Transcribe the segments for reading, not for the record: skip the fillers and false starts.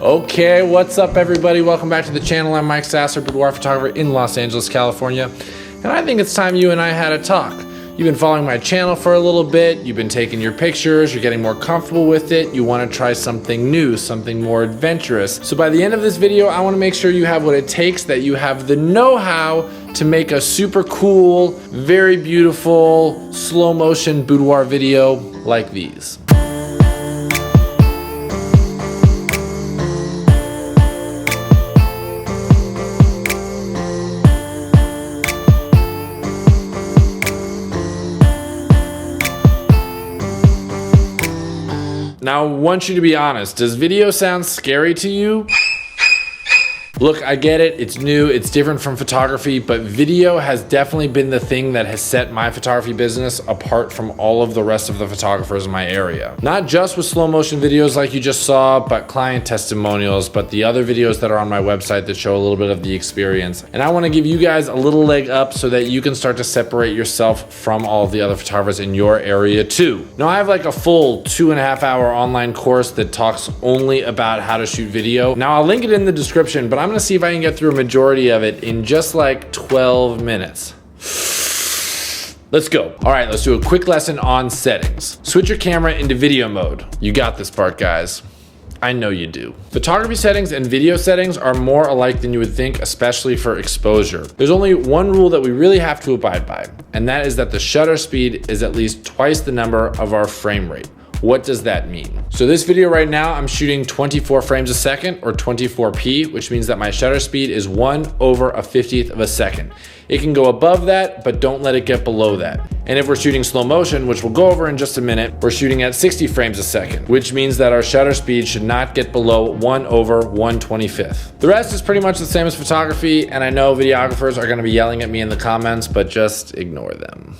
Okay, what's up everybody? Welcome back to the channel. I'm Mike Sasser, boudoir photographer in Los Angeles, California. And I think it's time you and I had a talk. You've been following my channel for a little bit, you've been taking your pictures, you're getting more comfortable with it, you want to try something new, something more adventurous. So by the end of this video, I want to make sure you have what it takes, that you have the know-how to make a super cool, very beautiful, slow motion boudoir video like these. Now, I want you to be honest. Does video sound scary to you? Look, I get it, it's new, it's different from photography, but video has definitely been the thing that has set my photography business apart from all of the rest of the photographers in my area. Not just with slow motion videos like you just saw, but client testimonials, but the other videos that are on my website that show a little bit of the experience. And I wanna give you guys a little leg up so that you can start to separate yourself from all of the other photographers in your area too. Now, I have like a full 2.5 hour online course that talks only about how to shoot video. Now, I'll link it in the description, but I'm gonna see if I can get through a majority of it in just like 12 minutes. Let's go. All right, let's do a quick lesson on settings. Switch your camera into video mode. You got this part, guys. I know you do. Photography settings and video settings are more alike than you would think, especially for exposure. There's only one rule that we really have to abide by, and that is that the shutter speed is at least twice the number of our frame rate. What does that mean? So this video right now, I'm shooting 24 frames a second or 24p, which means that my shutter speed is 1/50th of a second. It can go above that, but don't let it get below that. And if we're shooting slow motion, which we'll go over in just a minute, we're shooting at 60 frames a second, which means that our shutter speed should not get below 1/125th. The rest is pretty much the same as photography, and I know videographers are gonna be yelling at me in the comments, but just ignore them.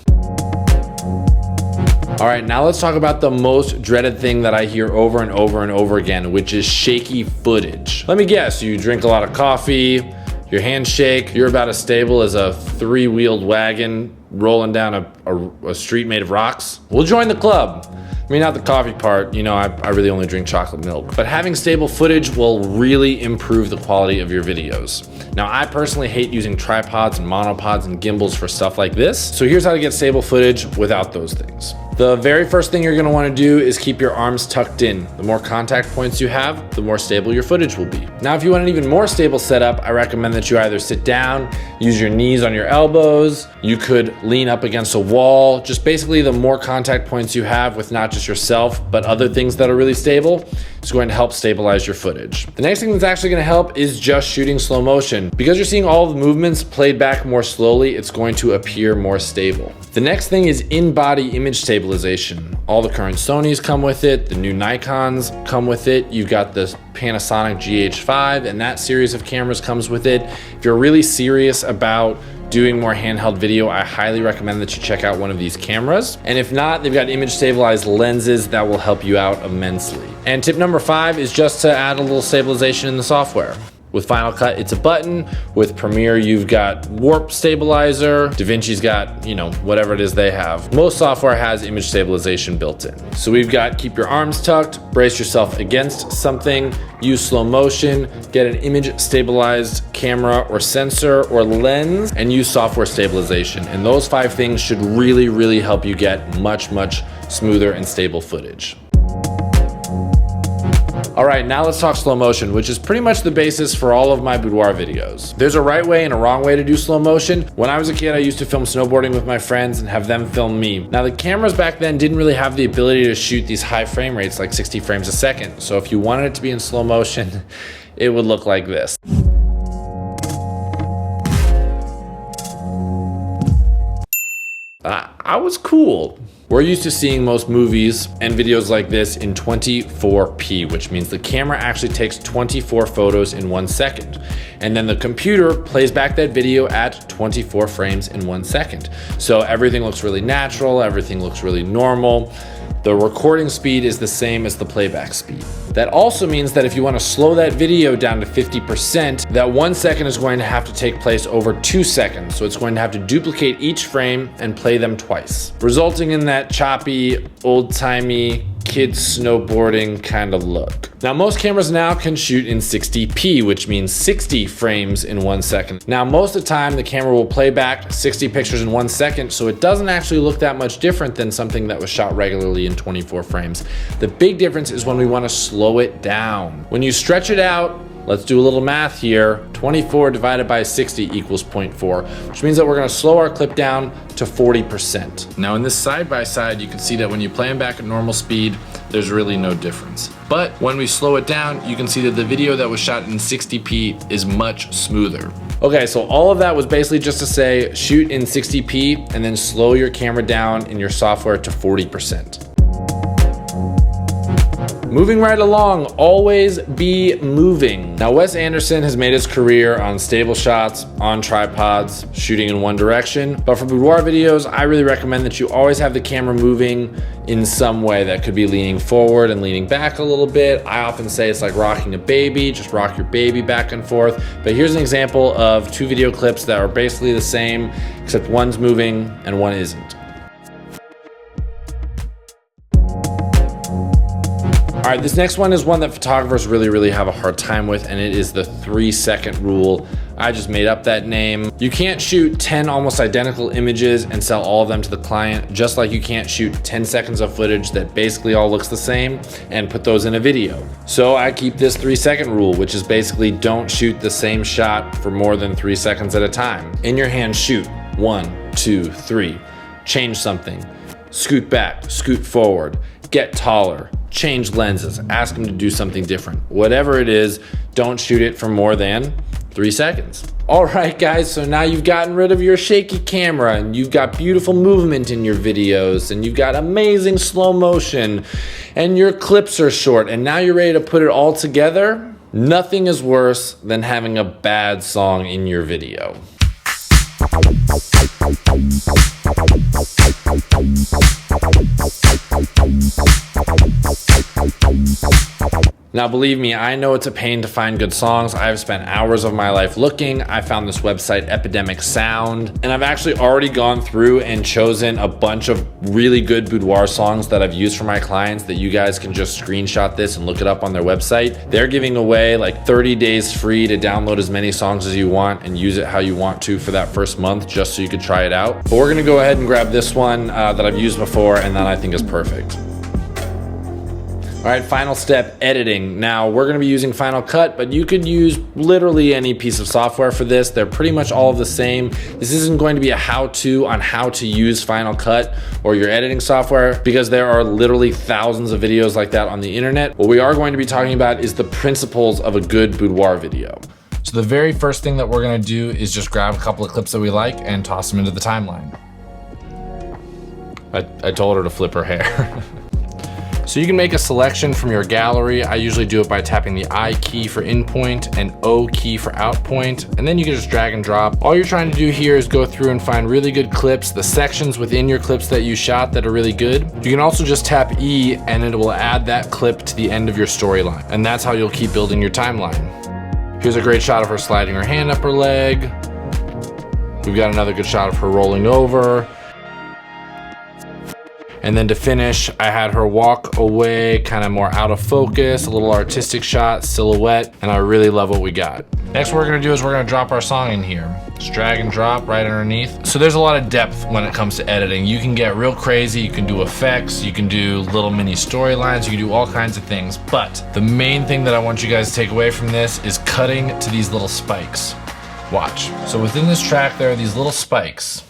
All right, now let's talk about the most dreaded thing that I hear over and over and over again, which is shaky footage. Let me guess, you drink a lot of coffee, your hands shake, you're about as stable as a 3-wheeled wagon rolling down a street made of rocks. Well, join the club. I mean, not the coffee part, you know, I really only drink chocolate milk. But having stable footage will really improve the quality of your videos. Now, I personally hate using tripods and monopods and gimbals for stuff like this. So here's how to get stable footage without those things. The very first thing you're gonna wanna do is keep your arms tucked in. The more contact points you have, the more stable your footage will be. Now, if you want an even more stable setup, I recommend that you either sit down, use your knees on your elbows, you could lean up against a wall. Just basically the more contact points you have with not just yourself, but other things that are really stable, is going to help stabilize your footage. The next thing that's actually gonna help is just shooting slow motion. Because you're seeing all the movements played back more slowly, it's going to appear more stable. The next thing is in-body image stabilization. All the current Sonys come with it, the new Nikons come with it, you've got the Panasonic GH5, and that series of cameras comes with it. If you're really serious about doing more handheld video, I highly recommend that you check out one of these cameras. And if not, they've got image stabilized lenses that will help you out immensely. And tip number 5 is just to add a little stabilization in the software. With Final Cut, it's a button. With Premiere, you've got warp stabilizer. DaVinci's got, you know, whatever it is they have. Most software has image stabilization built in. So we've got keep your arms tucked, brace yourself against something, use slow motion, get an image stabilized camera or sensor or lens, and use software stabilization. And those 5 things should really, really help you get much, much smoother and stable footage. All right, now let's talk slow motion, which is pretty much the basis for all of my boudoir videos. There's a right way and a wrong way to do slow motion. When I was a kid, I used to film snowboarding with my friends and have them film me. Now, the cameras back then didn't really have the ability to shoot these high frame rates, like 60 frames a second. So if you wanted it to be in slow motion, it would look like this. I was cool. We're used to seeing most movies and videos like this in 24p, which means the camera actually takes 24 photos in 1 second. And then the computer plays back that video at 24 frames in 1 second. So everything looks really natural, everything looks really normal. The recording speed is the same as the playback speed. That also means that if you want to slow that video down to 50%, that 1 second is going to have to take place over 2 seconds. So it's going to have to duplicate each frame and play them twice, resulting in that choppy, old-timey kids snowboarding kind of look. Now, most cameras now can shoot in 60p, which means 60 frames in 1 second. Now, most of the time, the camera will play back 60 pictures in 1 second, so it doesn't actually look that much different than something that was shot regularly in 24 frames. The big difference is when we want to slow it down. When you stretch it out, let's do a little math here. 24 divided by 60 equals 0.4, which means that we're gonna slow our clip down to 40%. Now in this side-by-side, you can see that when you play them back at normal speed, there's really no difference. But when we slow it down, you can see that the video that was shot in 60p is much smoother. Okay, so all of that was basically just to say, shoot in 60p and then slow your camera down in your software to 40%. Moving right along, always be moving. Now, Wes Anderson has made his career on stable shots, on tripods, shooting in one direction. But for boudoir videos, I really recommend that you always have the camera moving in some way. That could be leaning forward and leaning back a little bit. I often say it's like rocking a baby, just rock your baby back and forth. But here's an example of 2 video clips that are basically the same, except one's moving and one isn't. All right, this next one is one that photographers really have a hard time with, and it is the 3-second rule. I just made up that name. You can't shoot 10 almost identical images and sell all of them to the client, just like you can't shoot 10 seconds of footage that basically all looks the same and put those in a video. So I keep this 3-second rule, which is basically don't shoot the same shot for more than 3 seconds at a time. In your hand, shoot 1, 2, 3. Change something. Scoot back, scoot forward, get taller. Change lenses, ask them to do something different. Whatever it is, don't shoot it for more than 3 seconds. All right, guys, so now you've gotten rid of your shaky camera and you've got beautiful movement in your videos and you've got amazing slow motion and your clips are short and now you're ready to put it all together. Nothing is worse than having a bad song in your video. Now, believe me, I know it's a pain to find good songs. I've spent hours of my life looking. I found this website, Epidemic Sound, and I've actually already gone through and chosen a bunch of really good boudoir songs that I've used for my clients that you guys can just screenshot this and look it up on their website. They're giving away like 30 days free to download as many songs as you want and use it how you want to for that first month, just so you could try it out. But we're gonna go ahead and grab this one that I've used before and that I think is perfect. All right, final step, editing. Now, we're gonna be using Final Cut, but you could use literally any piece of software for this. They're pretty much all the same. This isn't going to be a how-to on how to use Final Cut or your editing software, because there are literally thousands of videos like that on the internet. What we are going to be talking about is the principles of a good boudoir video. So the very first thing that we're gonna do is just grab a couple of clips that we like and toss them into the timeline. I told her to flip her hair. So you can make a selection from your gallery. I usually do it by tapping the I key for in point and O key for out point, and then you can just drag and drop. All you're trying to do here is go through and find really good clips, the sections within your clips that you shot that are really good. You can also just tap E and it will add that clip to the end of your storyline, and that's how you'll keep building your timeline. Here's a great shot of her sliding her hand up her leg. We've got another good shot of her rolling over. And then to finish, I had her walk away, kind of more out of focus, a little artistic shot, silhouette, and I really love what we got. Next what we're gonna do is we're gonna drop our song in here. Just drag and drop right underneath. So there's a lot of depth when it comes to editing. You can get real crazy, you can do effects, you can do little mini storylines, you can do all kinds of things. But the main thing that I want you guys to take away from this is cutting to these little spikes. Watch. So within this track, there are these little spikes,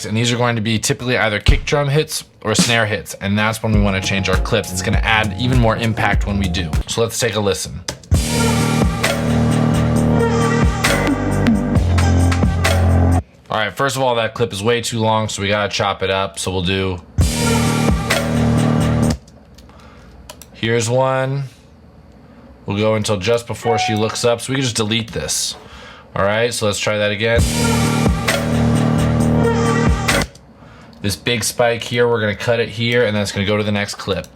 and these are going to be typically either kick drum hits or snare hits, and that's when we want to change our clips. It's going to add even more impact when we do. So let's take a listen. All right, first of all, that clip is way too long, so we got to chop it up. So we'll do, here's one. We'll go until just before she looks up, so we can just delete this. All right, so let's try that again. This big spike here, we're gonna cut it here, and then it's gonna go to the next clip.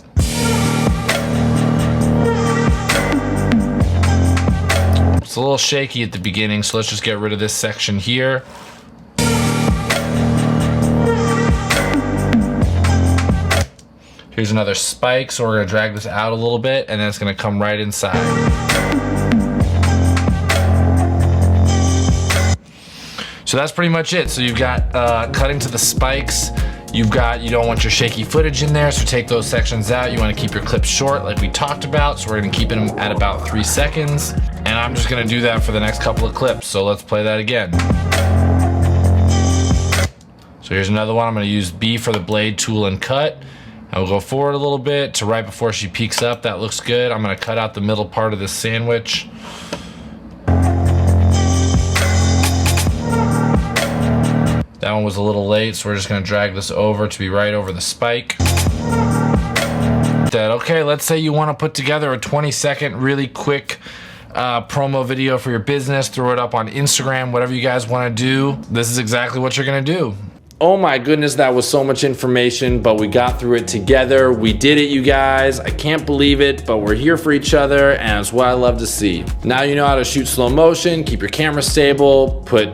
It's a little shaky at the beginning, so let's just get rid of this section here. Here's another spike, so we're gonna drag this out a little bit, and then it's gonna come right inside. So that's pretty much it. So you've got cutting to the spikes. You don't want your shaky footage in there, so take those sections out. You want to keep your clips short like we talked about, so we're gonna keep them at about 3 seconds. And I'm just gonna do that for the next couple of clips. So let's play that again. So here's another one. I'm gonna use B for the blade tool and cut. And we'll go forward a little bit to right before she peeks up. That looks good. I'm gonna cut out the middle part of this sandwich. That one was a little late, so we're just gonna drag this over to be right over the spike. Okay, let's say you wanna put together a 20-second, really quick promo video for your business, throw it up on Instagram, whatever you guys wanna do. This is exactly what you're gonna do. Oh my goodness, that was so much information, but we got through it together. We did it, you guys. I can't believe it, but we're here for each other, and it's what I love to see. Now you know how to shoot slow motion, keep your camera stable, put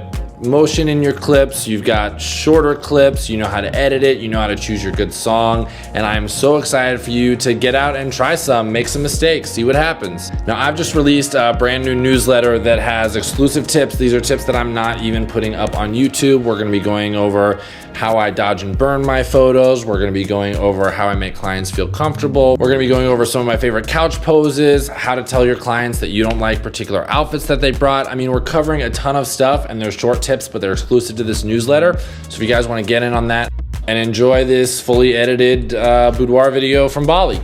motion in your clips. You've got shorter clips, you know how to edit it, you know how to choose your good song, and I'm so excited for you to get out and try some, make some mistakes, see what happens. Now I've just released a brand new newsletter that has exclusive tips. These are tips that I'm not even putting up on YouTube. We're gonna be going over how I dodge and burn my photos. We're gonna be going over how I make clients feel comfortable. We're gonna be going over some of my favorite couch poses, how to tell your clients that you don't like particular outfits that they brought. I mean, we're covering a ton of stuff, and they're short tips, but they're exclusive to this newsletter. So if you guys wanna get in on that and enjoy this fully edited boudoir video from Bali.